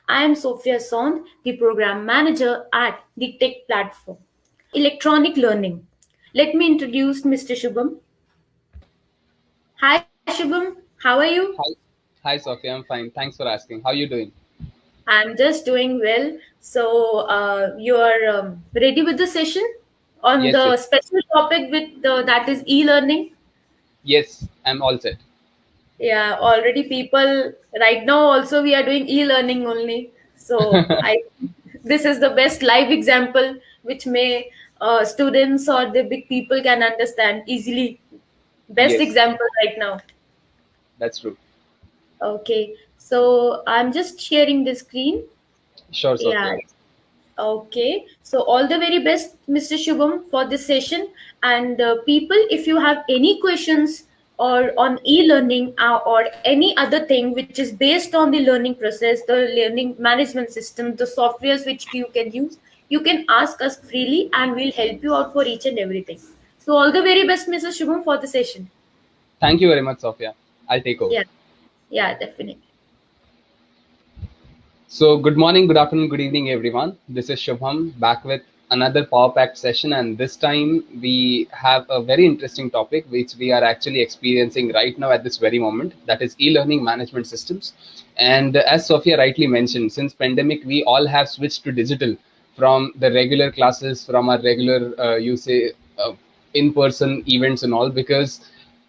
I am Sophia Sond, the Program Manager at the Tech Platform. Electronic Learning. Let me introduce Mr. Shubham. Hi Shubham, how are you? Hi, hi, Sophia. I'm fine. Thanks for asking. How you doing? I'm just doing well. So, you are ready with the session on Yes, yes, the special topic with that is e-learning. yes. I'm all set. Yeah, already people right now also we are doing e-learning only. So I this is the best live example which may students or the big people can understand easily. Best Yes, example right now. that's true. Okay, so I'm just sharing the screen. Sure, Yeah. Sophia. Okay, so all the very best, Mr. Shubham, for this session. And people, if you have any questions or on e-learning or any other thing which is based on the learning process, the learning management system, the softwares which you can use, you can ask us freely and we'll help you out for each and everything. So all the very best, Mr. Shubham, for the session. Thank you very much, Sophia. I'll take over. Yeah, yeah, definitely. So, good morning, good afternoon, good evening, everyone. This is Shubham back with another Power Pack session, and this time we have a very interesting topic which we are actually experiencing right now at this very moment. That is e-learning management systems. And as Sophia rightly mentioned, since pandemic, we all have switched to digital from the regular classes, from our regular, in-person events and all, because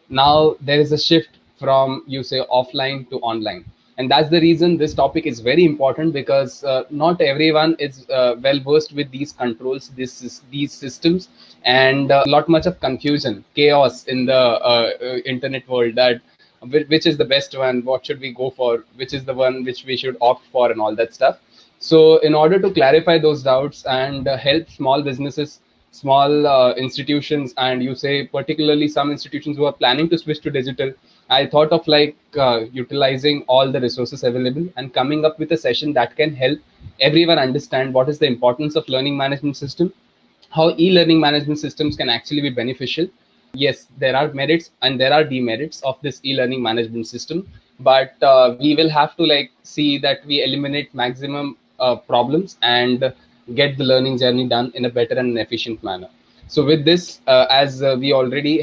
now there is a shift from offline to online, and that's the reason this topic is very important, because not everyone is well versed with these controls, these systems, and lot much of confusion, chaos in the internet world, that which is the best one, what should we go for, which is the one which we should opt for, and all that stuff. So in order to clarify those doubts and help small businesses, small institutions, and particularly some institutions who are planning to switch to digital, I thought of utilizing all the resources available and coming up with a session that can help everyone understand what is the importance of learning management system, how e-learning management systems can actually be beneficial. Yes, there are merits and there are demerits of this e-learning management system, but we will have to see that we eliminate maximum problems and get the learning journey done in a better and an efficient manner. So with this, as we already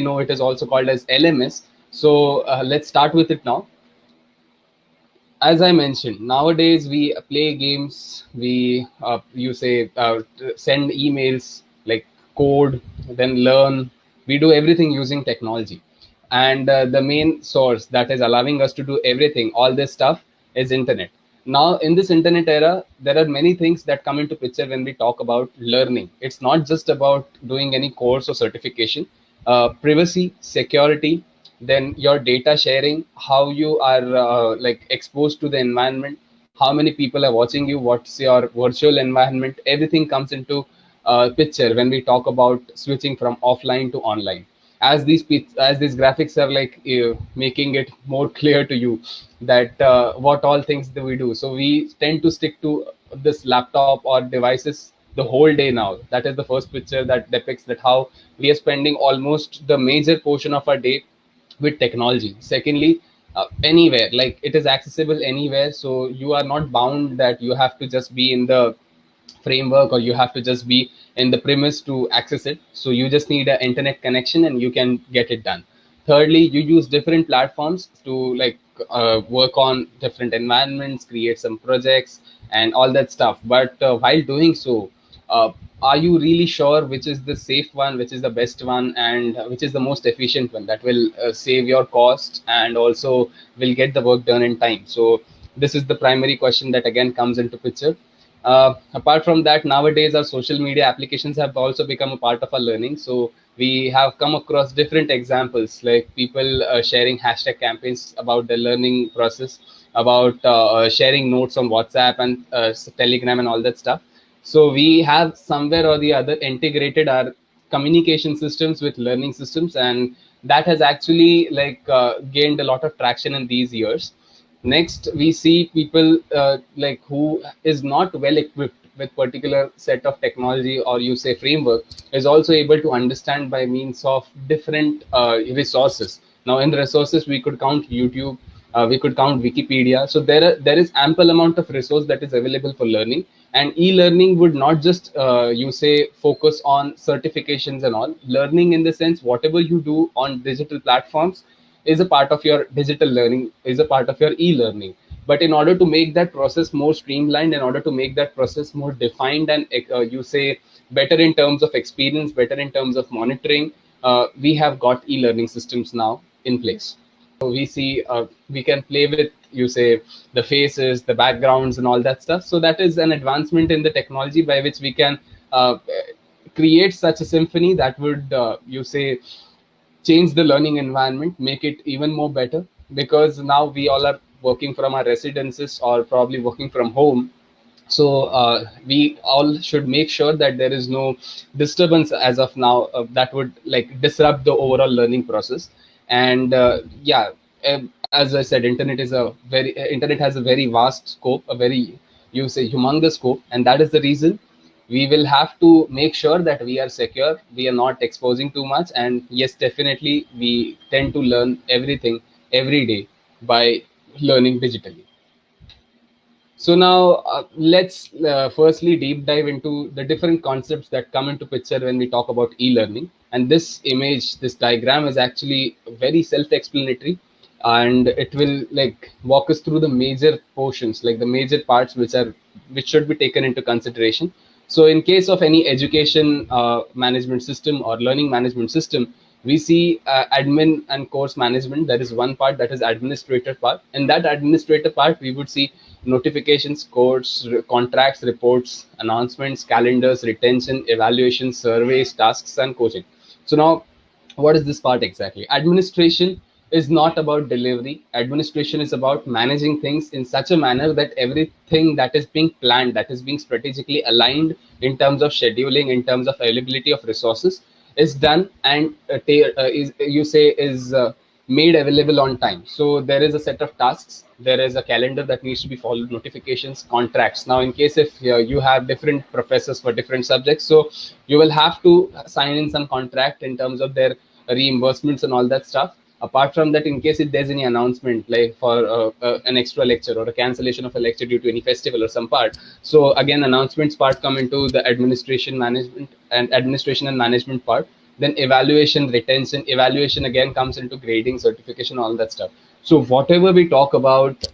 know, it is also called as LMS. So let's start with it now. As I mentioned, nowadays we play games, we send emails, like code, then learn. We do everything using technology, and the main source that is allowing us to do everything, all this stuff, is internet. Now, in this internet era, there are many things that come into picture when we talk about learning. It's not just about doing any course or certification. Privacy, security, then your data sharing, how you are exposed to the environment, how many people are watching you, what's your virtual environment, everything comes into picture when we talk about switching from offline to online. As these graphics are making it more clear to you that what all things that we do, so we tend to stick to this laptop or devices the whole day now. That is the first picture that depicts that how we are spending almost the major portion of our day with technology. Secondly, anywhere, like it is accessible anywhere, so you are not bound that you have to just be in the framework or you have to just be in the premise to access it. So you just need an internet connection and you can get it done. Thirdly, you use different platforms to work on different environments, create some projects and all that stuff. But while doing so, uh, are you really sure which is the safe one, which is the best one, and which is the most efficient one that will save your cost and also will get the work done in time? So this is the primary question that again comes into picture. Apart from that, nowadays our social media applications have also become a part of our learning. So we have come across different examples, like people sharing hashtag campaigns about the learning process, about sharing notes on WhatsApp and Telegram and all that stuff. So we have somewhere or the other integrated our communication systems with learning systems, and that has actually gained a lot of traction in these years. Next, we see people who is not well equipped with particular set of technology or framework, is also able to understand by means of different resources. Now in the resources we could count YouTube, we could count Wikipedia. So there is ample amount of resource that is available for learning. And e-learning would not just you say focus on certifications and all. Learning in the sense, whatever you do on digital platforms is a part of your digital learning, is a part of your e-learning. But in order to make that process more streamlined, in order to make that process more defined and you say better in terms of experience, better in terms of monitoring, we have got e-learning systems now in place. So we see we can play with, you say, the faces, the backgrounds and all that stuff. So that is an advancement in the technology by which we can create such a symphony that would you say change the learning environment, make it even more better, because now we all are working from our residences or probably working from home. So we all should make sure that there is no disturbance as of now that would like disrupt the overall learning process. And yeah, as I said, internet has a very vast scope, a very, you say, humongous scope, and that is the reason we will have to make sure that we are secure, we are not exposing too much. And yes, definitely we tend to learn everything every day by learning digitally. So now let's firstly deep dive into the different concepts that come into picture when we talk about e-learning. And this image, this diagram is actually very self-explanatory, and it will like walk us through the major portions, like the major parts which should be taken into consideration. So in case of any education management system or learning management system, we see admin and course management. There is one part that is administrator part. In that administrator part, we would see notifications, codes, contracts, reports, announcements, calendars, retention, evaluation, surveys, tasks, and coaching. So now, what is this part exactly? Administration is not about delivery. Administration is about managing things in such a manner that everything that is being planned, that is being strategically aligned in terms of scheduling, in terms of availability of resources, is done and is, you say, is made available on time. So there is a set of tasks, there is a calendar that needs to be followed, notifications, contracts. Now in case if you have different professors for different subjects, so you will have to sign in some contract in terms of their reimbursements and all that stuff. Apart from that, in case if there's any announcement like for an extra lecture or a cancellation of a lecture due to any festival or some part, so again announcements part come into the administration and management part. Then evaluation, retention, evaluation again comes into grading, certification, all that stuff. So whatever we talk about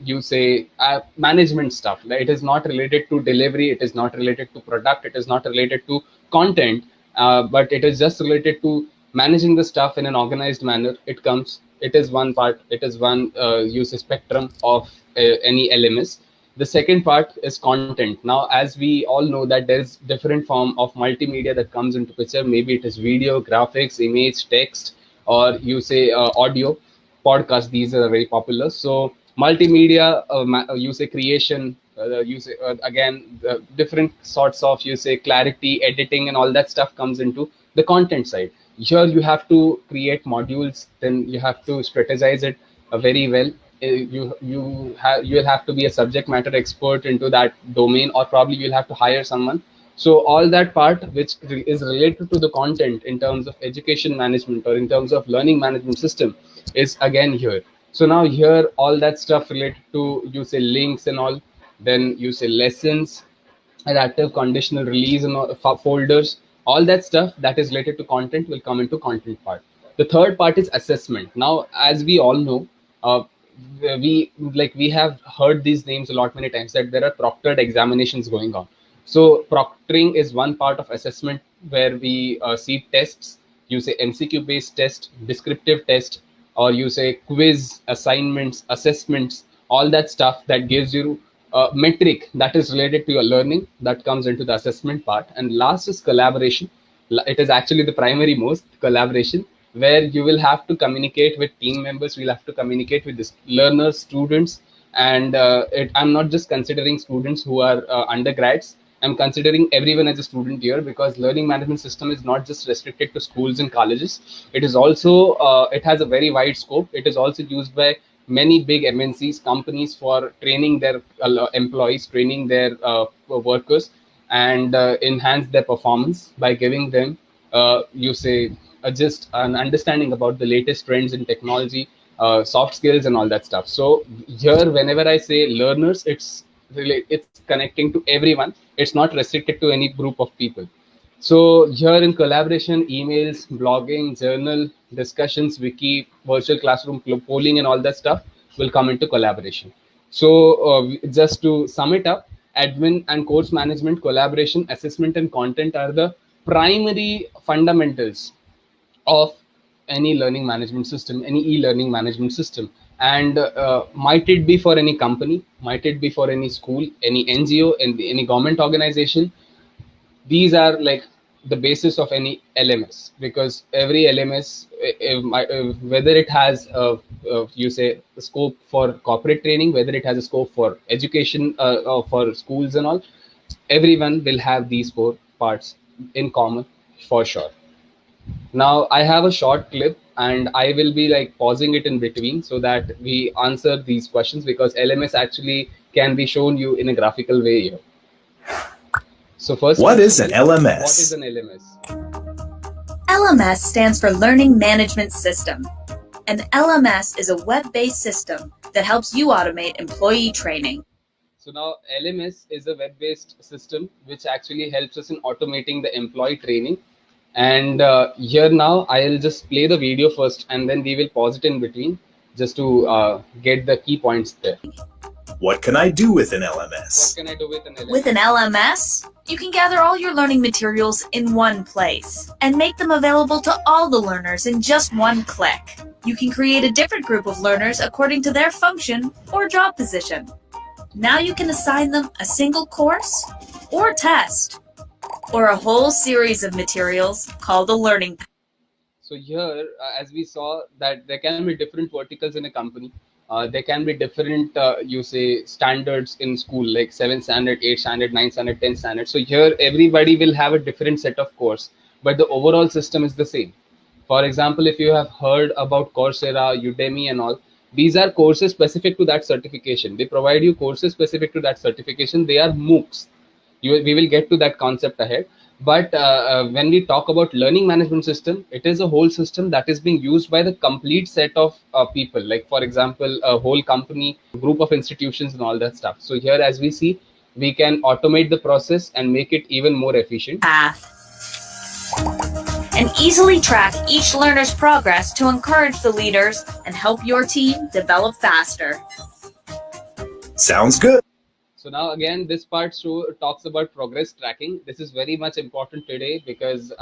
you say management stuff, like, it is not related to delivery, it is not related to product, it is not related to content, but it is just related to managing the stuff in an organized manner. It is one part, it is one use spectrum of any LMS. The second part is content. Now as we all know that there is different form of multimedia that comes into picture. Maybe it is video, graphics, image, text, or you say audio, podcast. These are very popular. So multimedia, you say creation, you say again different sorts of, you say, clarity, editing, and all that stuff comes into the content side. Here you have to create modules, then you have to strategize it very well. You'll have to be a subject matter expert into that domain, or probably you'll have to hire someone. So all that part which is related to the content in terms of education management or in terms of learning management system is again here. So now here all that stuff related to, you say, links and all, then you say lessons, adaptive conditional release and folders, all that stuff that is related to content will come into content part. The third part is assessment. Now as we all know, we have heard these names a lot many times, that there are proctored examinations going on. So proctoring is one part of assessment where we see tests, you say MCQ based test, descriptive test, or you say quiz, assignments, assessments, all that stuff that gives you metric that is related to your learning, that comes into the assessment part. And last is collaboration. It is actually the primary most, collaboration, where you will have to communicate with team members, we'll have to communicate with the learners, students. And I'm not just considering students who are undergrads, I'm considering everyone as a student here, because learning management system is not just restricted to schools and colleges. It is also it has a very wide scope. It is also used by many big MNCs, companies, for training their employees, training their workers, and enhance their performance by giving them you say just an understanding about the latest trends in technology, soft skills and all that stuff. So here, whenever I say learners, it's connecting to everyone. It's not restricted to any group of people. So here in collaboration, emails, blogging, journal, discussions, wiki, virtual classroom, polling, and all that stuff will come into collaboration. So just to sum it up, admin and course management, collaboration, assessment, and content are the primary fundamentals of any learning management system, any e-learning management system. And might it be for any company, might it be for any school, any NGO, and any government organization, these are like the basis of any LMS, because every LMS, whether it has you say a scope for corporate training, whether it has a scope for education for schools and all, everyone will have these four parts in common for sure. Now I have a short clip and I will be like pausing it in between so that we answer these questions, because LMS actually can be shown you in a graphical way here. So first, what is an LMS? What is an LMS? LMS stands for Learning Management System. An LMS is a web-based system that helps you automate employee training. So now LMS is a web-based system which actually helps us in automating the employee training. And here now I'll just play the video first and then we will pause it in between just to get the key points there. What can I do with an LMS? What can I do with an LMS? With an LMS, you can gather all your learning materials in one place and make them available to all the learners in just one click. You can create a different group of learners according to their function or job position. Now you can assign them a single course or test, or a whole series of materials called a learning path. So here, as we saw, that there can be different verticals in a company. There can be different, you say, standards in school, like 7th standard, 8th standard, 9th standard, 10th standard. So here, everybody will have a different set of course, but the overall system is the same. For example, if you have heard about Coursera, Udemy and all, these are courses specific to that certification. They provide you courses specific to that certification. They are Moocs. We will get to that concept ahead. But when we talk about learning management system, it is a whole system that is being used by the complete set of people. Like, for example, a whole company, group of institutions and all that stuff. So here, as we see, we can automate the process and make it even more efficient. Path. And easily track each learner's progress to encourage the leaders and help your team develop faster. Sounds good. So now again, this part talks about progress tracking. This is very much important today because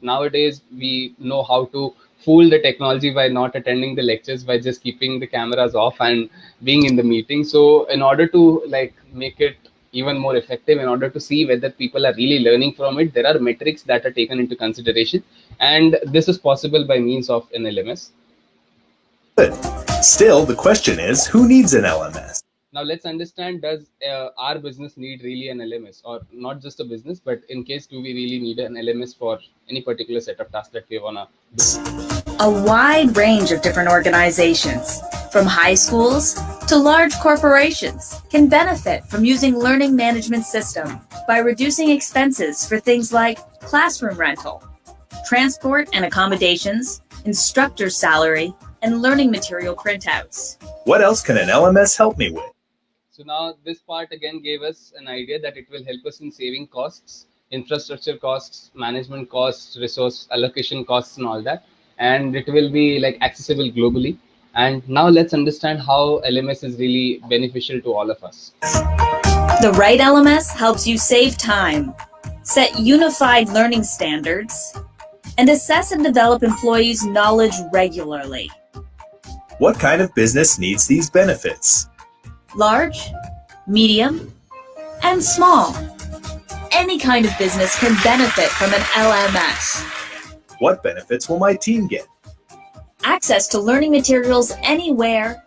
nowadays we know how to fool the technology by not attending the lectures, by just keeping the cameras off and being in the meeting. So in order to like make it even more effective, in order to see whether people are really learning from it, there are metrics that are taken into consideration. And this is possible by means of an LMS. Good. Still, the question is, who needs an LMS? Now let's understand, does our business need really an LMS, or not just a business, but in case do we really need an LMS for any particular set of tasks that we want to do? A wide range of different organizations, from high schools to large corporations, can benefit from using learning management system by reducing expenses for things like classroom rental, transport and accommodations, instructor's salary, and learning material printouts. What else can an LMS help me with? So now this part again gave us an idea that it will help us in saving costs, infrastructure costs, management costs, resource allocation costs and all that. And it will be like accessible globally. And now let's understand how LMS is really beneficial to all of us. The right LMS helps you save time, set unified learning standards, and assess and develop employees' knowledge regularly. What kind of business needs these benefits? Large, medium, and small. Any kind of business can benefit from an LMS. What benefits will my team get? Access to learning materials anywhere.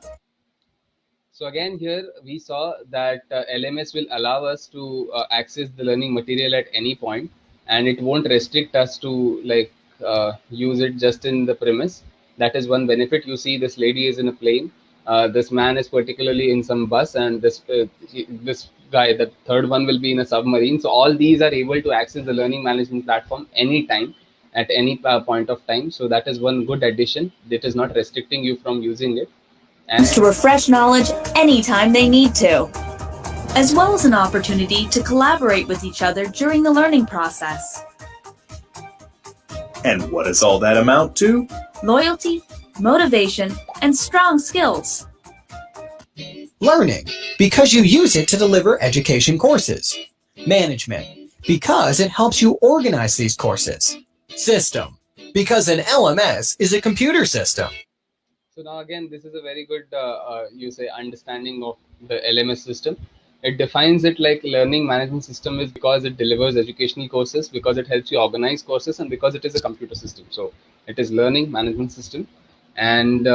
So again, here we saw that LMS will allow us to access the learning material at any point, and it won't restrict us to like use it just in the premise. That is one benefit. You see, this lady is in a plane. This man is particularly in some bus, and this guy, the third one, will be in a submarine. So all these are able to access the learning management platform anytime. at any point of time. So that is one good addition. It is not restricting you from using it. And To refresh knowledge anytime they need to, as well as an opportunity to collaborate with each other during the learning process. And what does all that amount to? Loyalty, motivation, and strong skills. Learning, because you use it to deliver education courses. Management, because it helps you organize these courses. System, because an LMS is a computer system. so now again, this is a very good understanding of the LMS system. It defines it like learning management system is because it delivers educational courses, because it helps you organize courses, and because it is a computer system. So it is learning management system. And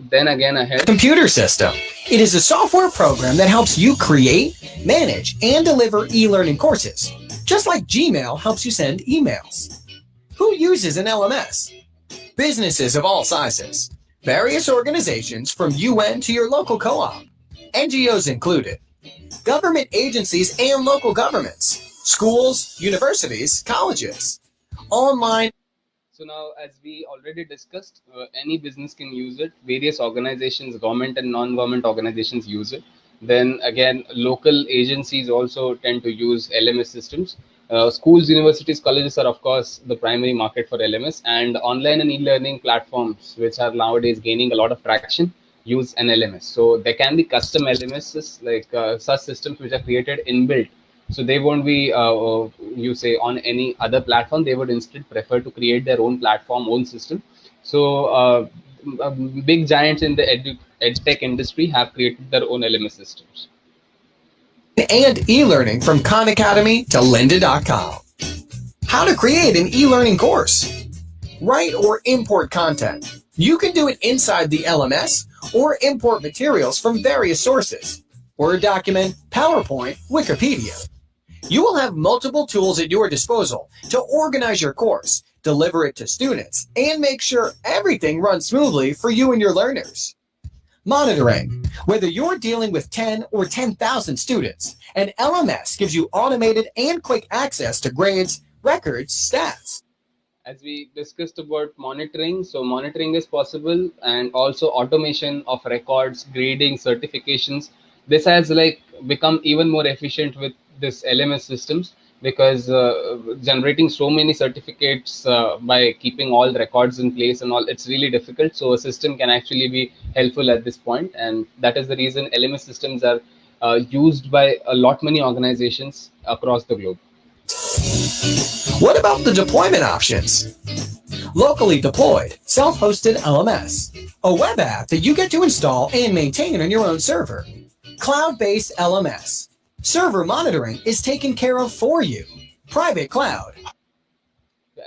then again ahead, Computer system. It is a software program that helps you create, manage, and deliver e-learning courses. Just like Gmail helps you send emails. Who uses an LMS? Businesses of all sizes. Various organizations from UN to your local co-op. NGOs included. Government agencies and local governments. Schools, universities, colleges. Online. so now, as we already discussed, any business can use it. Various organizations, government and non-government organizations use it. Then again, local agencies also tend to use LMS systems. Schools, universities, colleges are of course the primary market for LMS, and online and e-learning platforms, which are nowadays gaining a lot of traction, use an LMS. So there can be custom LMSs, like such systems which are created inbuilt. So they won't be, on any other platform. They would instead prefer to create their own platform, own system. So big giants in the edtech industry have created their own LMS systems. And e-learning from Khan Academy to lynda.com. How to create an e-learning course. Write or import content. You can do it inside the LMS or import materials from various sources. Word document, PowerPoint, Wikipedia. You will have multiple tools at your disposal to organize your course, deliver it to students, and make sure everything runs smoothly for you and your learners. Monitoring. Whether you're dealing with 10 or 10,000 students, an LMS gives you automated and quick access to grades, records, stats. As we discussed about monitoring, so monitoring is possible, and also automation of records, grading, certifications. This has like become even more efficient with this LMS systems, because generating so many certificates by keeping all the records in place and all, it's really difficult. So a system can actually be helpful at this point, and that is the reason LMS systems are used by a lot many organizations across the globe. What about the deployment options? Locally deployed, self-hosted LMS. A web app that you get to install and maintain on your own server. Cloud-based LMS. Server monitoring is taken care of for you. Private cloud.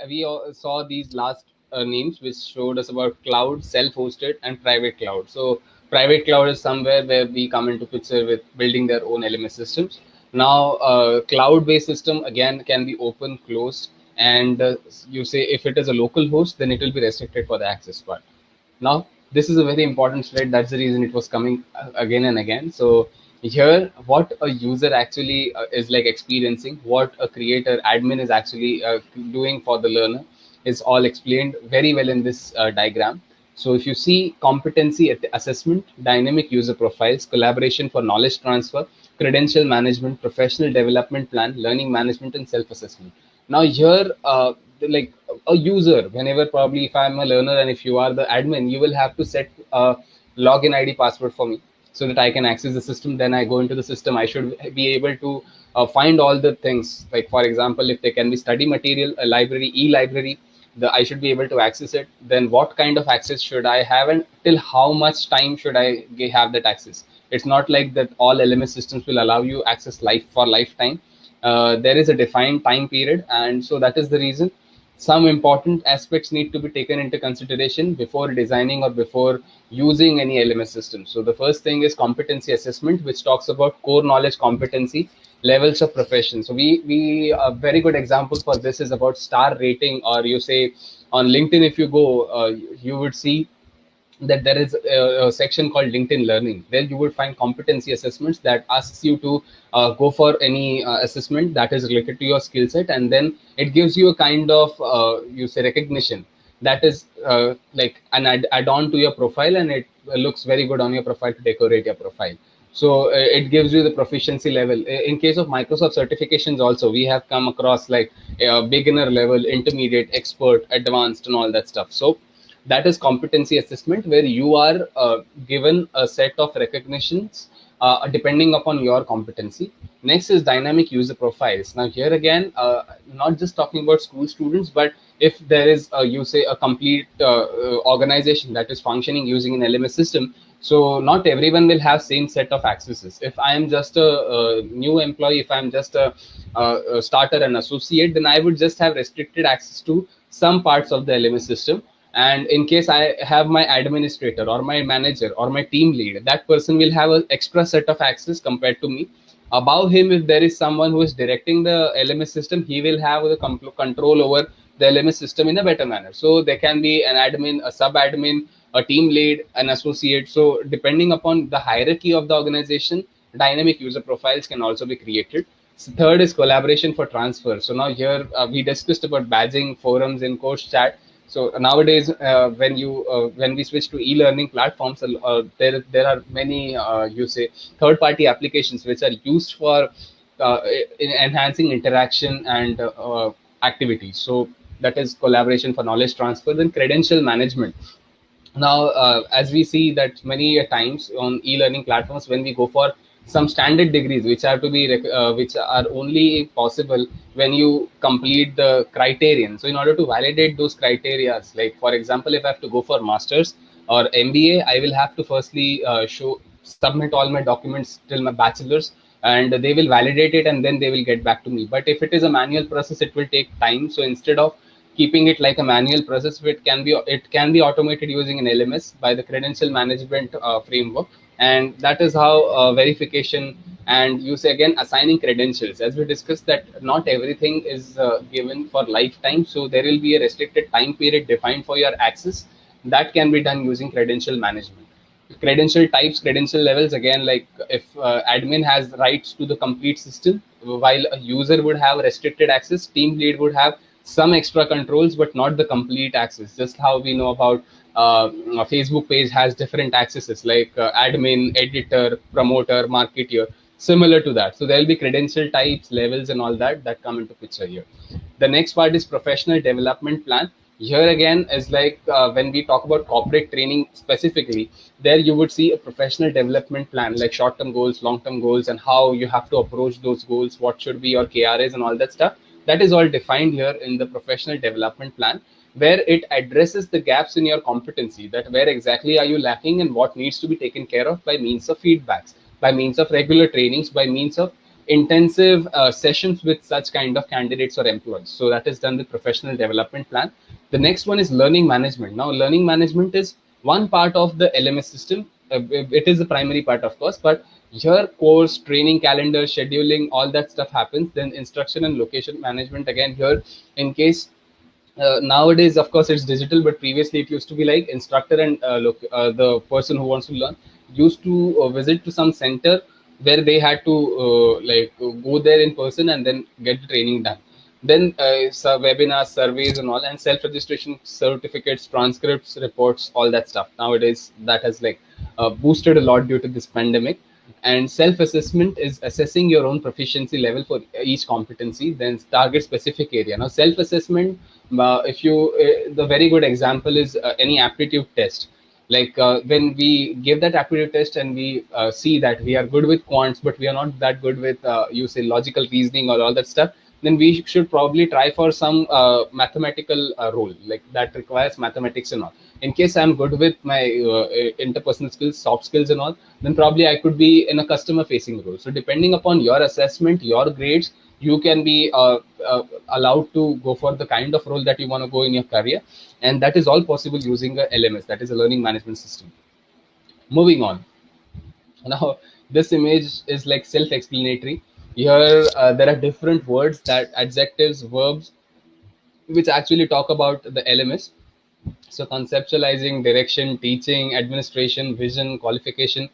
We all saw these last names which showed us about cloud, self-hosted, and private cloud. So private cloud is somewhere where we come into picture with building their own LMS systems. Now cloud-based system again can be open, closed, and you say if it is a local host, then it will be restricted for the access part. Now this is a very important slide. That's the reason it was coming again and again. So here, what a user actually is like experiencing, what a creator, admin is actually doing for the learner, is all explained very well in this diagram. So if you see competency assessment, dynamic user profiles, collaboration for knowledge transfer, credential management, professional development plan, learning management, and self-assessment. Now here, like a user, whenever probably if I'm a learner and if you are the admin, you will have to set a login ID password for me, so that I can access the system. Then I go into the system. I should be able to find all the things. Like for example, if there can be study material, a library, e-library, I should be able to access it. Then what kind of access should I have, and till how much time should I have that access? It's not like that all LMS systems will allow you access for lifetime. There is a defined time period, and so that is the reason some important aspects need to be taken into consideration before designing or before using any LMS system. So the first thing is competency assessment, which talks about core knowledge competency, levels of profession. So we a very good example for this is about star rating, or you say on LinkedIn, if you go, you would see that there is a section called LinkedIn Learning. There you will find competency assessments that asks you to go for any assessment that is related to your skill set, and then it gives you a kind of you say recognition that is like an add-on to your profile, and it looks very good on your profile to decorate your profile. So it gives you the proficiency level. In case of Microsoft certifications also, we have come across like beginner level, intermediate, expert, advanced, and all that stuff. So that is competency assessment, where you are given a set of recognitions depending upon your competency. Next is dynamic user profiles. Now here again, not just talking about school students, but if there is you say a complete organization that is functioning using an LMS system, so not everyone will have same set of accesses. If I am just a new employee, if I'm just a starter and associate, then I would just have restricted access to some parts of the LMS system. And in case I have my administrator or my manager or my team lead, that person will have an extra set of access compared to me. Above him, if there is someone who is directing the LMS system, he will have the control over the LMS system in a better manner. So there can be an admin, a sub admin, a team lead, an associate. So depending upon the hierarchy of the organization, dynamic user profiles can also be created. So third is collaboration for transfer. So now here we discussed about badging, forums, and course chat. So nowadays, when we switch to e-learning platforms, there are many you say third-party applications which are used for in enhancing interaction and activities. So that is collaboration for knowledge transfer. Then credential management. Now, as we see that many times on e-learning platforms, when we go for some standard degrees, which have to be which are only possible when you complete the criterion. So in order to validate those criteria, like for example, if I have to go for masters or MBA, I will have to firstly submit all my documents till my bachelor's, and they will validate it, and then they will get back to me. But if it is a manual process, it will take time. So instead of keeping it like a manual process, it can be automated using an LMS by the credential management framework. And that is how verification, and you say again assigning credentials, as we discussed, that not everything is given for lifetime. So there will be a restricted time period defined for your access. That can be done using credential management. Credential types, credential levels, again, like if admin has rights to the complete system, while a user would have restricted access, team lead would have some extra controls but not the complete access. Just how we know about a Facebook page has different accesses like admin, editor, promoter, marketer, similar to that. So there will be credential types, levels, and all that come into picture here. The next part is professional development plan. Here again is like when we talk about corporate training specifically, there you would see a professional development plan, like short-term goals, long-term goals, and how you have to approach those goals, what should be your KRAs and all that stuff. That is all defined here in the professional development plan, where it addresses the gaps in your competency, that where exactly are you lacking and what needs to be taken care of by means of feedbacks, by means of regular trainings, by means of intensive sessions with such kind of candidates or employees. So that is done with professional development plan. The next one is learning management. Now, learning management is one part of the LMS system. It is the primary part, of course, but here course, training, calendar, scheduling, all that stuff happens. Then instruction and location management, again here, in case nowadays, of course, it's digital, but previously it used to be like instructor and the person who wants to learn used to visit to some center where they had to like go there in person and then get the training done. Then webinars, surveys, and all, and self-registration, certificates, transcripts, reports, all that stuff. Nowadays, that has like boosted a lot due to this pandemic. And self-assessment is assessing your own proficiency level for each competency, then target specific area. Now, self-assessment, if you, the very good example is any aptitude test. Like when we give that aptitude test and we see that we are good with quants, but we are not that good with, you say, logical reasoning or all that stuff, then we should probably try for some mathematical role, like that requires mathematics and all. In case I'm good with my interpersonal skills, soft skills and all, then probably I could be in a customer facing role. So depending upon your assessment, your grades, you can be allowed to go for the kind of role that you want to go in your career. And that is all possible using a LMS, that is a learning management system. Moving on. Now, this image is like self-explanatory. Here, there are different words, that adjectives, verbs, which actually talk about the LMS. So conceptualizing, direction, teaching, administration, vision, qualification.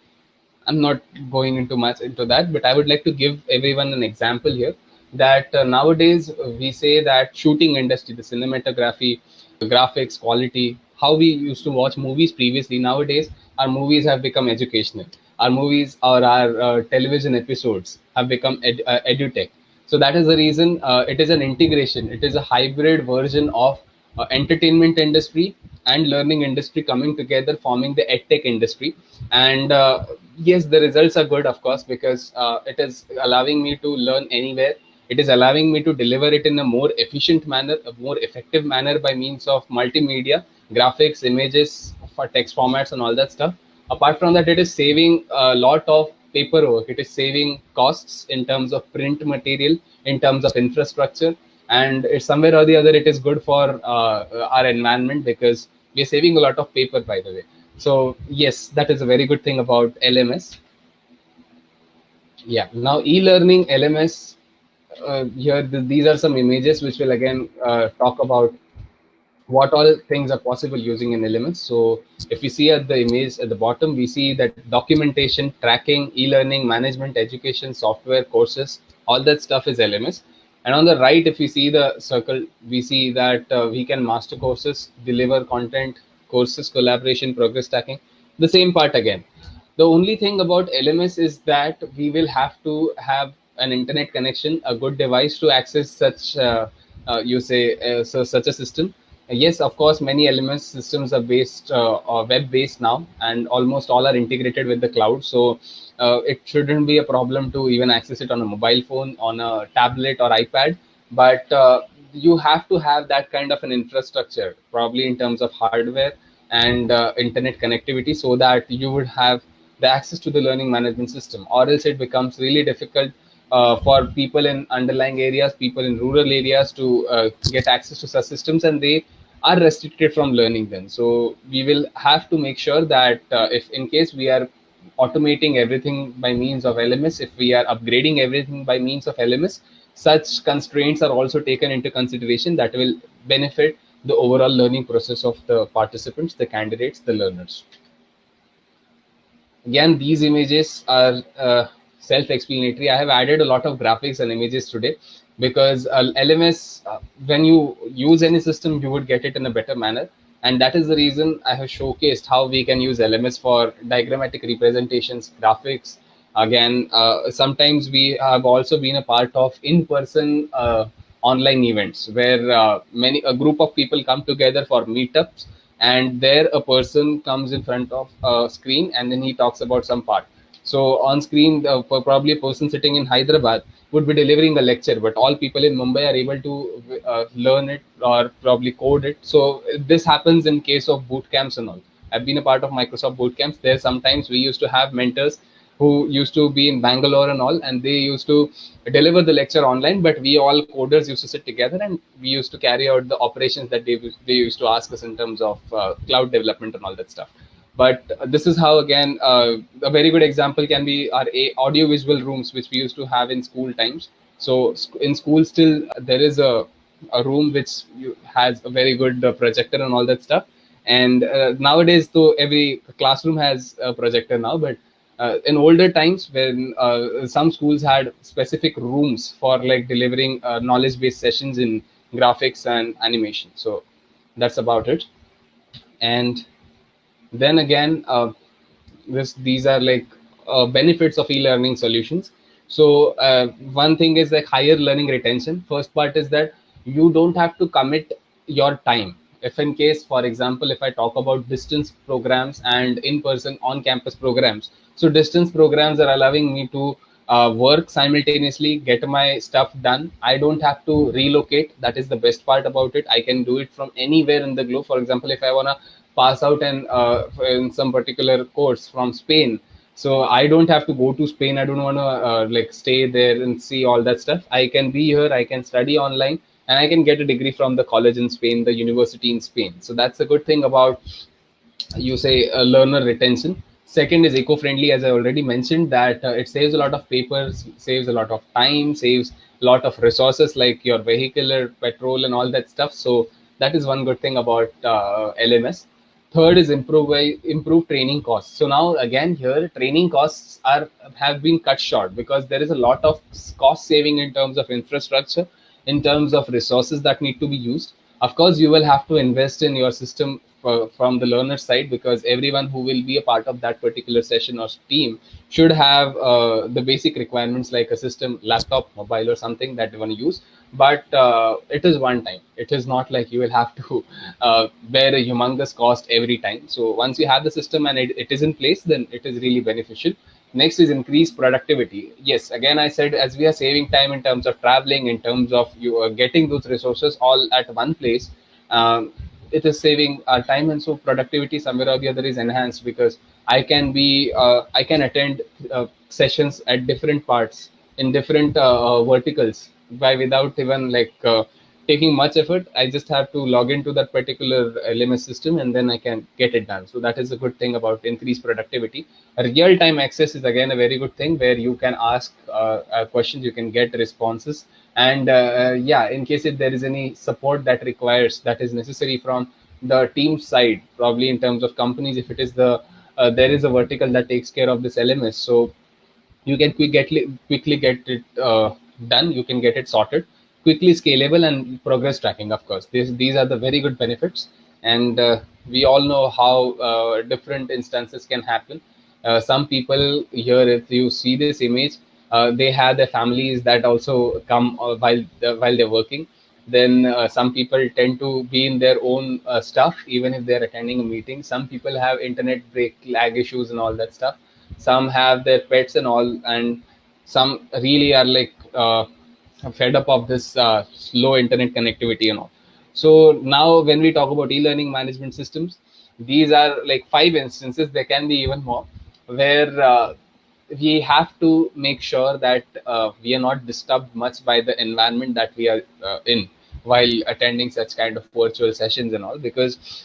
I'm not going into much into that, but I would like to give everyone an example here that nowadays we say that shooting industry, the cinematography, graphics, quality, how we used to watch movies previously. Nowadays, our movies have become educational. Our movies or our television episodes have become edutech. So that is the reason it is an integration. It is a hybrid version of entertainment industry and learning industry coming together, forming the edtech industry. And yes, the results are good, of course, because it is allowing me to learn anywhere. It is allowing me to deliver it in a more efficient manner, a more effective manner by means of multimedia, graphics, images, for text formats, and all that stuff. Apart from that, it is saving a lot of paperwork. It is saving costs in terms of print material, in terms of infrastructure, and it's somewhere or the other it is good for our environment because we are saving a lot of paper, by the way. So yes, that is a very good thing about LMS. Yeah, now e-learning LMS, here these are some images which will again talk about what all things are possible using an LMS. So if we see at the image at the bottom, we see that documentation, tracking, e-learning, management, education, software, courses, all that stuff is LMS. And on the right, if we see the circle, we see that we can master courses, deliver content, courses, collaboration, progress tracking, the same part again. The only thing about LMS is that we will have to have an internet connection, a good device to access such such a system. Yes, of course, many LMS systems are based or web based now, and almost all are integrated with the cloud. So it shouldn't be a problem to even access it on a mobile phone, on a tablet or iPad. But you have to have that kind of an infrastructure, probably in terms of hardware and internet connectivity, so that you would have the access to the learning management system, or else it becomes really difficult for people in underlying areas, people in rural areas to get access to such systems, and they are restricted from learning then. So we will have to make sure that if in case we are automating everything by means of LMS, if we are upgrading everything by means of LMS, such constraints are also taken into consideration that will benefit the overall learning process of the participants, the candidates, the learners. Again, these images are self-explanatory. I have added a lot of graphics and images today because LMS, when you use any system, you would get it in a better manner. And that is the reason I have showcased how we can use LMS for diagrammatic representations, graphics. Again, sometimes we have also been a part of in-person online events where a group of people come together for meetups, and there a person comes in front of a screen and then he talks about some part. So on screen, probably a person sitting in Hyderabad would be delivering a lecture, but all people in Mumbai are able to learn it or probably code it. So this happens in case of boot camps and all. I've been a part of Microsoft boot camps. There sometimes we used to have mentors who used to be in Bangalore and all, and they used to deliver the lecture online, but we all coders used to sit together and we used to carry out the operations that they used to ask us in terms of cloud development and all that stuff. But this is how, again, a very good example can be our audio visual rooms, which we used to have in school times. So in school still there is a room which has a very good projector and all that stuff. And nowadays, though, every classroom has a projector now, but in older times, when some schools had specific rooms for like delivering knowledge-based sessions in graphics and animation. So that's about it. And then again, these are like benefits of e-learning solutions. So one thing is like higher learning retention. First part is that you don't have to commit your time. If in case, for example, if I talk about distance programs and in-person on-campus programs, so distance programs are allowing me to work simultaneously, get my stuff done. I don't have to relocate. That is the best part about it. I can do it from anywhere in the globe. For example, if I want to pass out in some particular course from Spain, so I don't have to go to Spain. I don't want to like stay there and see all that stuff. I can be here. I can study online, and I can get a degree from the college in Spain, the university in Spain. So that's a good thing about, you say, learner retention. Second is eco-friendly, as I already mentioned, that it saves a lot of paper, saves a lot of time, saves a lot of resources like your vehicular petrol and all that stuff. So That is one good thing about LMS. Third is improve training costs. So now again here training costs have been cut short because there is a lot of cost saving in terms of infrastructure, in terms of resources that need to be used. Of course, you will have to invest in your system from the learner side, because everyone who will be a part of that particular session or team should have the basic requirements like a system, laptop, mobile, or something that they want to use. But it is one time. It is not like you will have to bear a humongous cost every time. So once you have the system and it is in place, then it is really beneficial. Next is increased productivity. Yes, again, I said, as we are saving time in terms of traveling, in terms of you getting those resources all at one place, it is saving our time, and so productivity somewhere or the other is enhanced, because I can attend sessions at different parts in different verticals by without even taking much effort. I just have to log into that particular LMS system and then I can get it done. So that is a good thing about increased productivity. Real-time access is again a very good thing, where you can ask questions, you can get responses, and yeah, in case if there is any support that is necessary from the team side, probably in terms of companies, if it is there is a vertical that takes care of this LMS, so you can quickly get it done. You can get it sorted quickly, scalable, and progress tracking. Of course, these are the very good benefits, and we all know how different instances can happen. Some people here, if you see this image, they have their families that also come while they're working. Then some people tend to be in their own stuff even if they're attending a meeting. Some people have internet break lag issues and all that stuff. Some have their pets and all, and some really are fed up of this slow internet connectivity and all. So now when we talk about e-learning management systems, these are like 5 instances, there can be even more, where we have to make sure that we are not disturbed much by the environment that we are in while attending such kind of virtual sessions and all. Because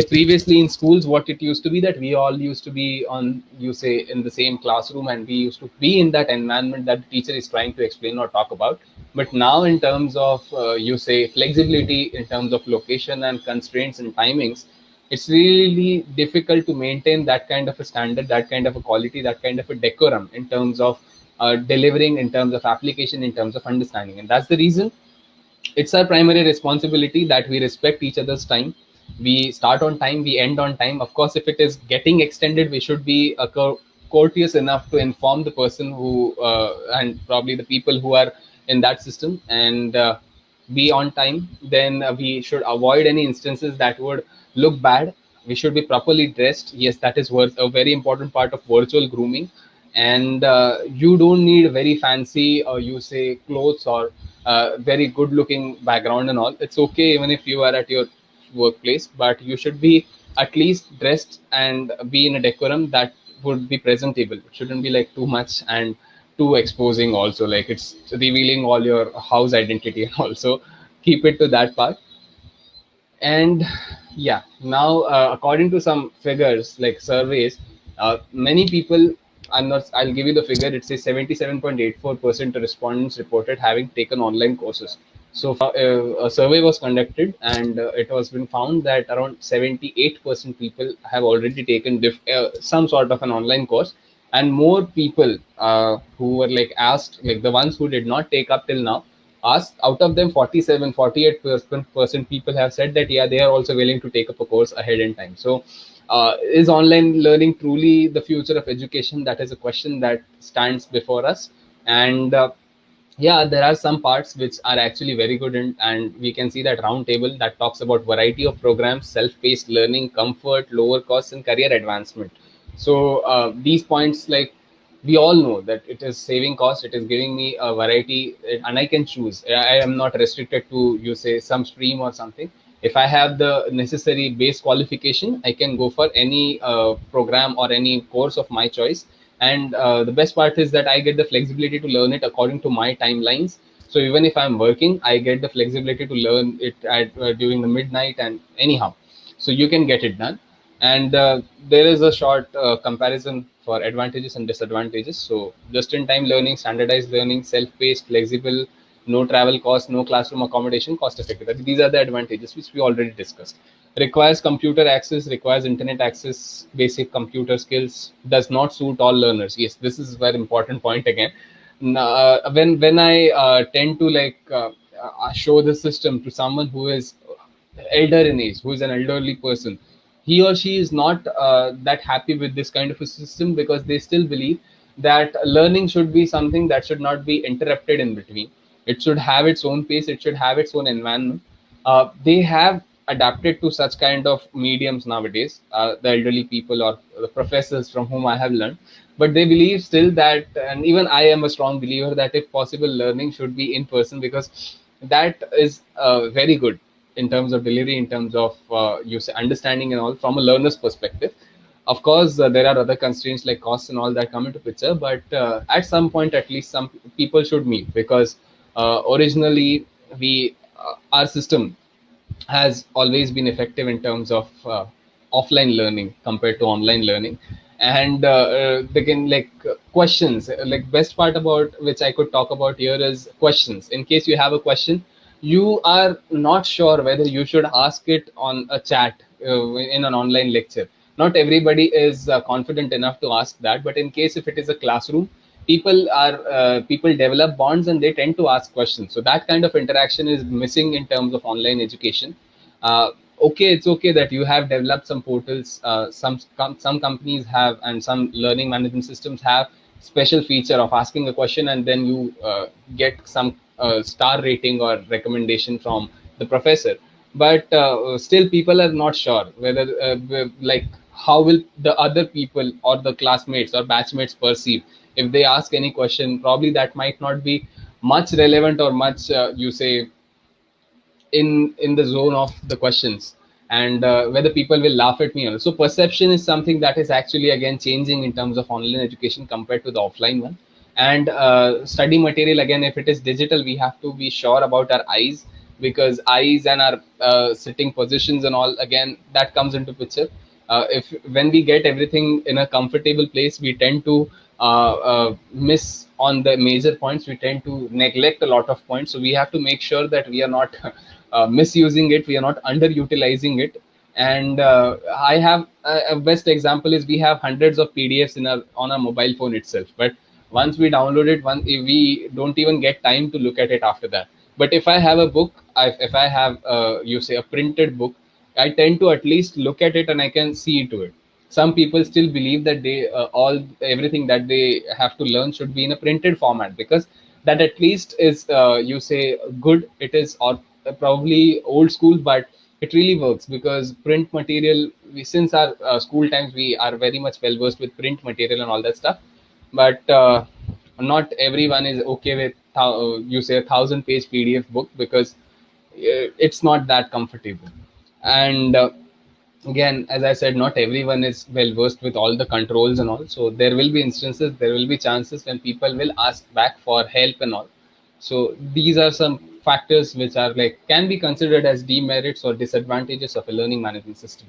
previously in schools, what it used to be that we all used to be on, you say, in the same classroom, and we used to be in that environment that the teacher is trying to explain or talk about. But now in terms of you say flexibility in terms of location and constraints and timings, it's really difficult to maintain that kind of a standard, that kind of a quality, that kind of a decorum in terms of delivering, in terms of application, in terms of understanding. And that's the reason it's our primary responsibility that we respect each other's time. We start on time, we end on time. Of course, if it is getting extended, we should be courteous enough to inform the person who and probably the people who are in that system, and be on time. Then we should avoid any instances that would look bad. We should be properly dressed. Yes, that is a very important part of virtual grooming. And you don't need very fancy or you say clothes or very good looking background and all. It's okay even if you are at your workplace, but you should be at least dressed and be in a decorum that would be presentable. It shouldn't be like too much and too exposing also, like it's revealing all your house identity, and also keep it to that part. And yeah, now according to some figures like surveys, many people, I'll give you the figure. It says 77.84% of respondents reported having taken online courses. So a survey was conducted, and it was been found that around 78% people have already taken some sort of an online course. And more people who were like asked, like the ones who did not take up till now, asked, out of them 48% people have said that yeah, they are also willing to take up a course ahead in time. So is online learning truly the future of education? That is a question that stands before us. And yeah, there are some parts which are actually very good, and we can see that roundtable that talks about variety of programs, self-paced learning, comfort, lower costs, and career advancement. So these points, like, we all know that it is saving cost, it is giving me a variety, and I can choose. I am not restricted to, you say, some stream or something. If I have the necessary base qualification, I can go for any program or any course of my choice. And the best part is that I get the flexibility to learn it according to my timelines. So even if I'm working, I get the flexibility to learn it at during the midnight and anyhow. So you can get it done. And there is a short comparison for advantages and disadvantages. So just-in-time learning, standardized learning, self-paced, flexible, no travel cost, no classroom accommodation, cost effective. These are the advantages which we already discussed. Requires computer access, requires internet access, basic computer skills, does not suit all learners. Yes, this is a very important point again. When I tend to show the system to someone who is elder in age, who is an elderly person, he or she is not that happy with this kind of a system, because they still believe that learning should be something that should not be interrupted in between. It should have its own pace, it should have its own environment. They have adapted to such kind of mediums nowadays, the elderly people or the professors from whom I have learned. But they believe still that, and even I am a strong believer, that if possible, learning should be in person, because that is very good in terms of delivery, in terms of understanding and all, from a learner's perspective. Of course, there are other constraints like costs and all that come into picture, but at some point, at least some people should meet, because originally our system has always been effective in terms of offline learning compared to online learning. And again, questions, like best part about which I could talk about here is questions. In case you have a question, you are not sure whether you should ask it on a chat in an online lecture. Not everybody is confident enough to ask that, but in case if it is a classroom, people develop bonds and they tend to ask questions. So that kind of interaction is missing in terms of online education. Okay, it's okay that you have developed some portals. Some companies have, and some learning management systems have special feature of asking a question and then you get some star rating or recommendation from the professor. But still, people are not sure whether how will the other people or the classmates or batchmates perceive if they ask any question. Probably that might not be much relevant or much in the zone of the questions, and whether people will laugh at me or not. So perception is something that is actually again changing in terms of online education compared to the offline one. And study material, again, if it is digital, we have to be sure about our eyes, because eyes and our sitting positions and all, again, that comes into picture. If when we get everything in a comfortable place, we tend to miss on the major points, we tend to neglect a lot of points. So we have to make sure that we are not misusing it, we are not underutilizing it. And I have a best example is we have hundreds of PDFs on our mobile phone itself, but once we download it, we don't even get time to look at it after that. But if I have a book, if I have a printed book, I tend to at least look at it and I can see to it. Some people still believe that everything that they have to learn should be in a printed format, because that at least is good. It is, or probably old school, but it really works, because print material, since our school times, we are very much well versed with print material and all that stuff. But not everyone is okay with a 1,000-page PDF book, because it's not that comfortable. And again, as I said, not everyone is well versed with all the controls and all. So there will be instances, there will be chances when people will ask back for help and all. So these are some factors which are can be considered as demerits or disadvantages of a learning management system.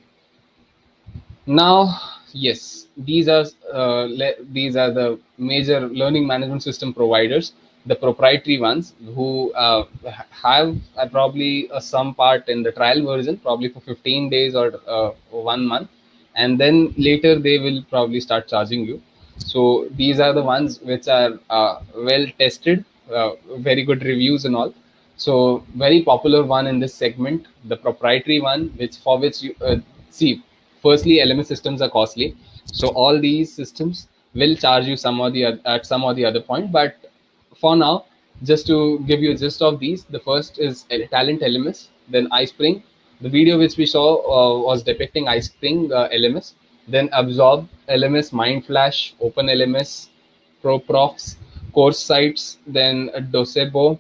Now, yes, these are the major learning management system providers, the proprietary ones, who have probably some part in the trial version, probably for 15 days or 1 month, and then later they will probably start charging you. So these are the ones which are well tested, very good reviews and all. So very popular one in this segment, the proprietary one, for which you see. Firstly, LMS systems are costly, so all these systems will charge you at some or the other point. But for now, just to give you a gist of these, the first is Talent LMS, then iSpring. The video which we saw was depicting iSpring LMS, then Absorb LMS, MindFlash, Open LMS, ProProfs, Course Sites, then Docebo,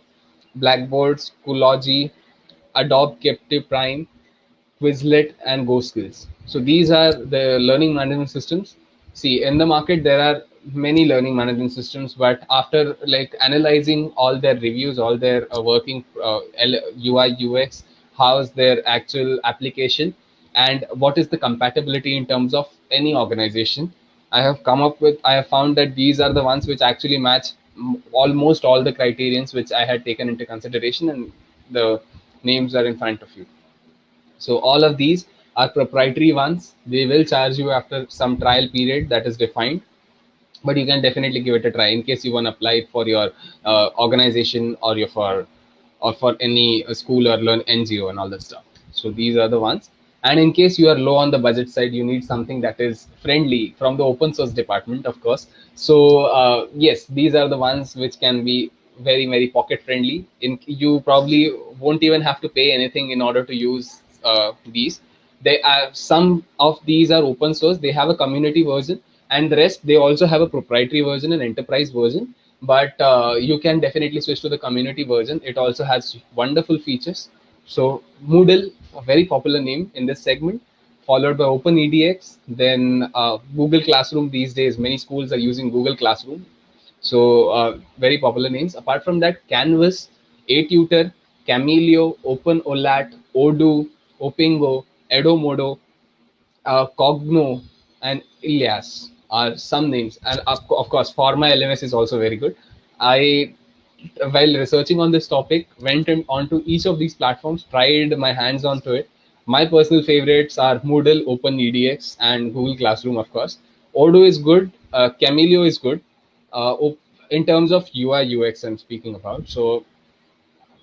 Blackboard, Schoology, Adobe Captive Prime, Quizlet, and GoSkills. So these are the learning management systems. See, in the market, there are many learning management systems, but after analyzing all their reviews, all their working UI, UX, how's their actual application, and what is the compatibility in terms of any organization, I have found that these are the ones which actually match almost all the criterions which I had taken into consideration, and the names are in front of you. So all of these are proprietary ones. They will charge you after some trial period that is defined, but you can definitely give it a try in case you want to apply it for your organization or your for any school or learn NGO and all that stuff. So these are the ones. And in case you are low on the budget side, you need something that is friendly from the open source department, of course. So yes, these are the ones which can be very, very pocket friendly. You probably won't even have to pay anything in order to use these. They are, some of these are open source. They have a community version, and the rest they also have a proprietary version and enterprise version. But you can definitely switch to the community version. It also has wonderful features. So Moodle, a very popular name in this segment, followed by OpenEDX, then Google Classroom. These days many schools are using Google Classroom, so very popular names. Apart from that, Canvas, ATutor, Camilio, OpenOLAT, Odoo, Opingo, Edomodo, Cogno, and Ilias are some names. And of course, Forma LMS is also very good. I, while researching on this topic, went onto each of these platforms, tried my hands onto it. My personal favorites are Moodle, OpenEDX, and Google Classroom, of course. Odoo is good. Camilio is good. In terms of UI UX, I'm speaking about. So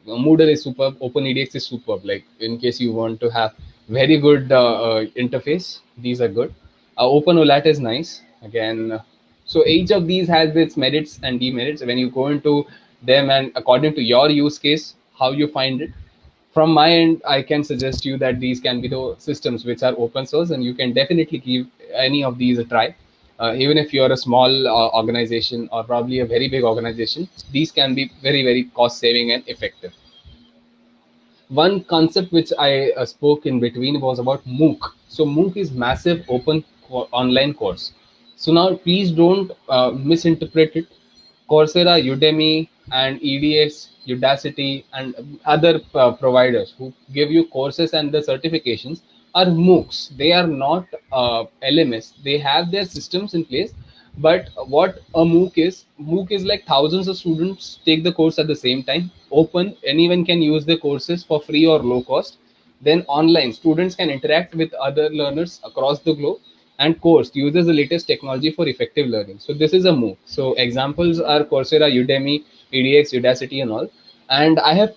Moodle is superb. OpenEDX is superb. Like in case you want to have very good interface, these are good. OpenOLAT is nice. Again, so each of these has its merits and demerits. When you go into them and according to your use case, how you find it. From my end, I can suggest you that these can be the systems which are open source, and you can definitely give any of these a try. Even if you're a small organization or probably a very big organization, these can be very, very cost saving and effective. One concept which I spoke in between was about Mooc. So Mooc is massive open online course. So now please don't misinterpret it. Coursera, Udemy, and EDX, Udacity, and other providers who give you courses and the certifications are Moocs. They are not LMS. They have their systems in place. But what a Mooc is like thousands of students take the course at the same time. Open, anyone can use the courses for free or low cost. Then online, students can interact with other learners across the globe, and course uses the latest technology for effective learning. So this is a Mooc. So examples are Coursera, Udemy, EDX, Udacity, and all. And I have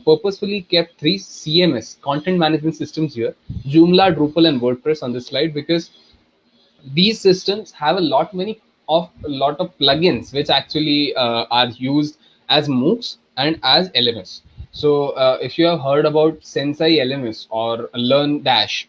purposefully kept 3 CMS, content management systems here: Joomla, Drupal, and WordPress on this slide, because these systems have a lot of plugins which actually are used as MOOCs and as LMS. So if you have heard about Sensei LMS or Learn Dash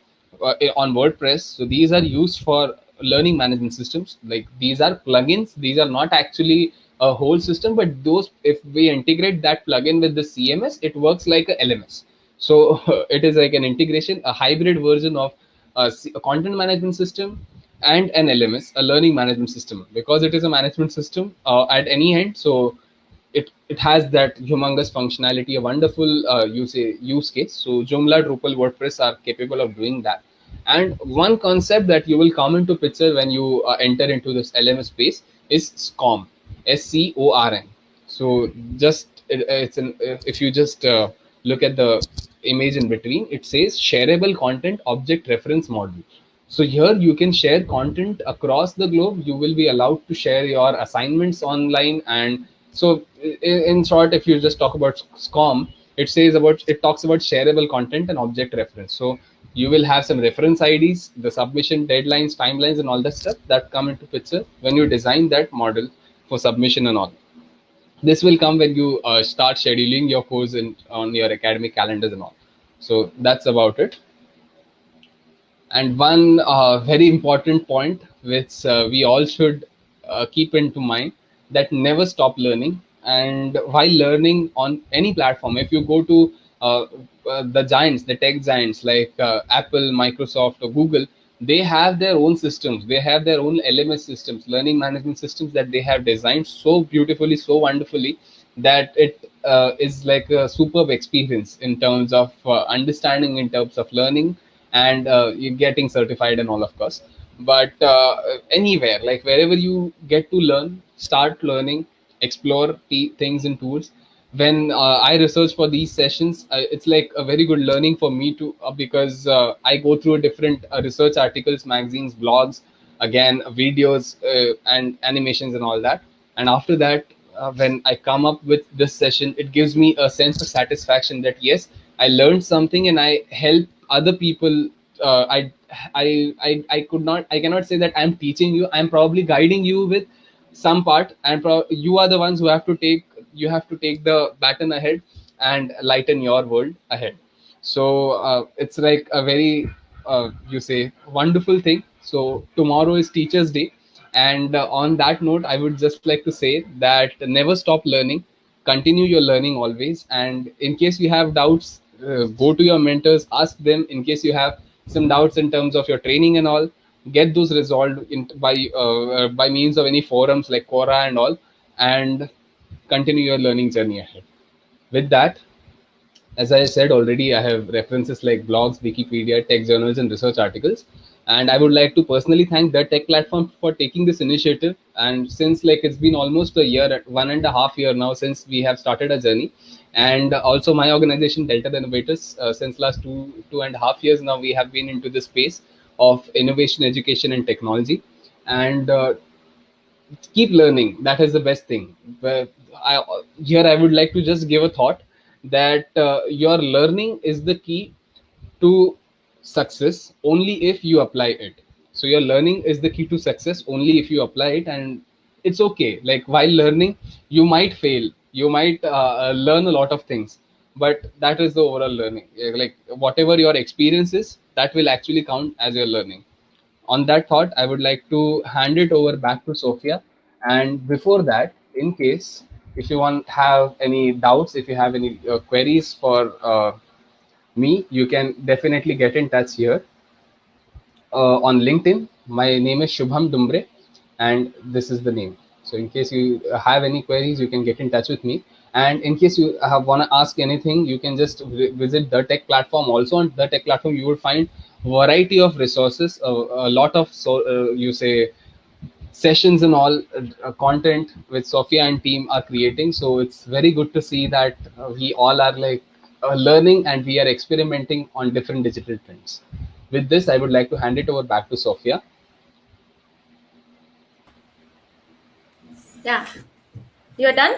on WordPress, so these are used for learning management systems. Like these are plugins. These are not actually a whole system, but those, if we integrate that plugin with the CMS, it works like a LMS. So it is like an integration, a hybrid version of a content management system and an LMS, a learning management system, because it is a management system at any end. So it has that humongous functionality, a wonderful use case. So Joomla, Drupal, WordPress are capable of doing that. And one concept that you will come into picture when you enter into this LMS space is SCORM, SCORM. So just it's an, if you just look at the image in between, it says shareable content object reference model. So here you can share content across the globe. You will be allowed to share your assignments online. And so in short, if you just talk about SCORM, it talks about shareable content and object reference. So you will have some reference IDs, the submission deadlines, timelines, and all that stuff that come into picture when you design that model for submission and all. This will come when you start scheduling your course on your academic calendars and all. So that's about it. And one very important point which we all should keep into mind, that never stop learning. And while learning on any platform, if you go to the giants, the tech giants like Apple, Microsoft, or Google, they have their own systems. They have their own LMS systems, learning management systems, that they have designed so beautifully, so wonderfully, that it is like a superb experience in terms of understanding, in terms of learning, and you're getting certified and all, of course. But anywhere, like wherever you get to learn, start learning. explore things and tools. When I research for these sessions, it's like a very good learning for me to because I go through different research articles, magazines, blogs, again videos and animations and all that. And after that, when I come up with this session, it gives me a sense of satisfaction that yes, I learned something and I help other people. uh, I, I cannot say that I'm teaching you. I'm probably guiding you with some part, and you are the ones who have to take, you have to take the baton ahead and lighten your world ahead. So it's like a very you say wonderful thing. So tomorrow is Teachers Day, and on that note, I would just like to say that never stop learning, continue your learning always. And in case you have doubts, go to your mentors, ask them. In case you have some doubts in terms of your training and all, get those resolved by means of any forums like Quora and all, and continue your learning journey ahead. With that, as I said already, I have references like blogs, Wikipedia, tech journals, and research articles. And I would like to personally thank the tech platform for taking this initiative. And since like it's been almost a year, 1.5 year now since we have started a journey, and also my organization Delta the Innovators, since last 2.5 years now, we have been into the space of innovation, education, and technology. And keep learning. That is the best thing. But here I would like to just give a thought that your learning is the key to success only if you apply it. So your learning is the key to success only if you apply it. And it's okay, like while learning you might fail, you might learn a lot of things, but that is the overall learning. Like whatever your experience is, that will actually count as your learning. On that thought, I would like to hand it over back to Sophia. And before that, in case if you want have any doubts, if you have any queries for me, you can definitely get in touch here on LinkedIn. My name is Shubham Dumbre, and this is the name. So in case you have any queries, you can get in touch with me. And in case you want to ask anything, you can just visit the tech platform. Also on the tech platform, you will find variety of resources, a lot of you say sessions and all content which Sophia and team are creating. So it's very good to see that we all are like learning and we are experimenting on different digital trends. With this, I would like to hand it over back to Sophia. Yeah, you're done,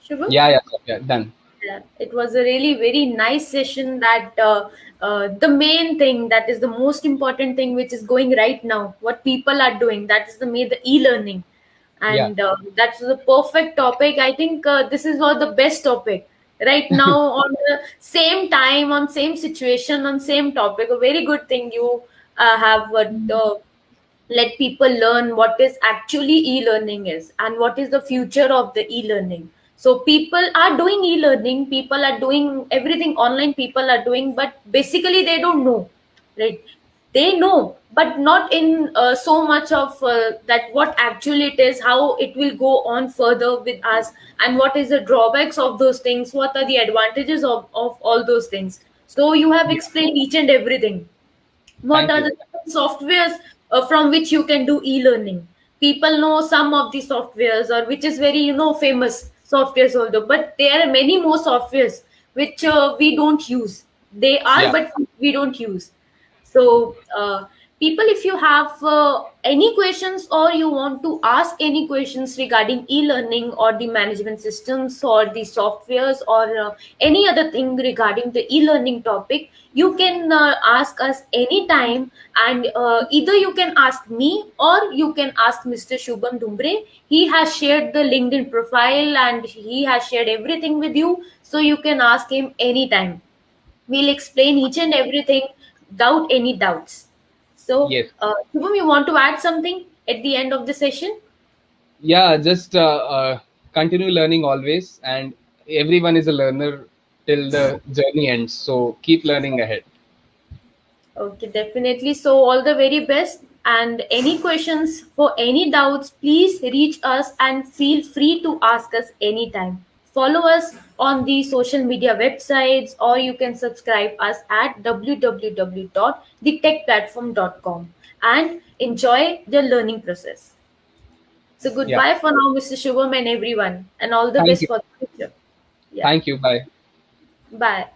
Shubham? Yeah, Sophia, done. Yeah, it was a really very nice session. That the main thing, that is the most important thing, which is going right now, what people are doing, that is the e-learning, Yeah, and that's the perfect topic. I think this is all the best topic right now on the same time, on same situation, on same topic. A very good thing you have let people learn what is actually e-learning is and what is the future of the e-learning. So people are doing e-learning, people are doing everything online, people are doing, but basically they don't know, right? They know, but not in so much of that what actually it is, how it will go on further with us, and what is the drawbacks of those things, what are the advantages of all those things. So you have explained each and everything. What thank are you. the softwares from which you can do e-learning? People know some of the softwares, or which is very famous softwares although, but there are many more softwares which we don't use. They are, Yeah. but we don't use. So people, if you have any questions, or you want to ask any questions regarding e-learning or the management systems or the softwares, or any other thing regarding the e-learning topic, you can ask us anytime. And either you can ask me, or you can ask Mr. Shubham Dumbre. He has shared the LinkedIn profile and he has shared everything with you, so you can ask him anytime. We'll explain each and everything without any doubts. So, Yes. Shubham, you want to add something at the end of the session? Yeah, just continue learning always, and everyone is a learner till the journey ends. So keep learning ahead. Okay, definitely. So, all the very best. And any questions for any doubts, please reach us and feel free to ask us anytime. Follow us on the social media websites, or you can subscribe us at www.thetechplatform.com and enjoy the learning process. So Yeah. goodbye for now, Mr. Shubham and everyone, and all the Thank best you. for the future. Yeah. Thank you. Bye. Bye.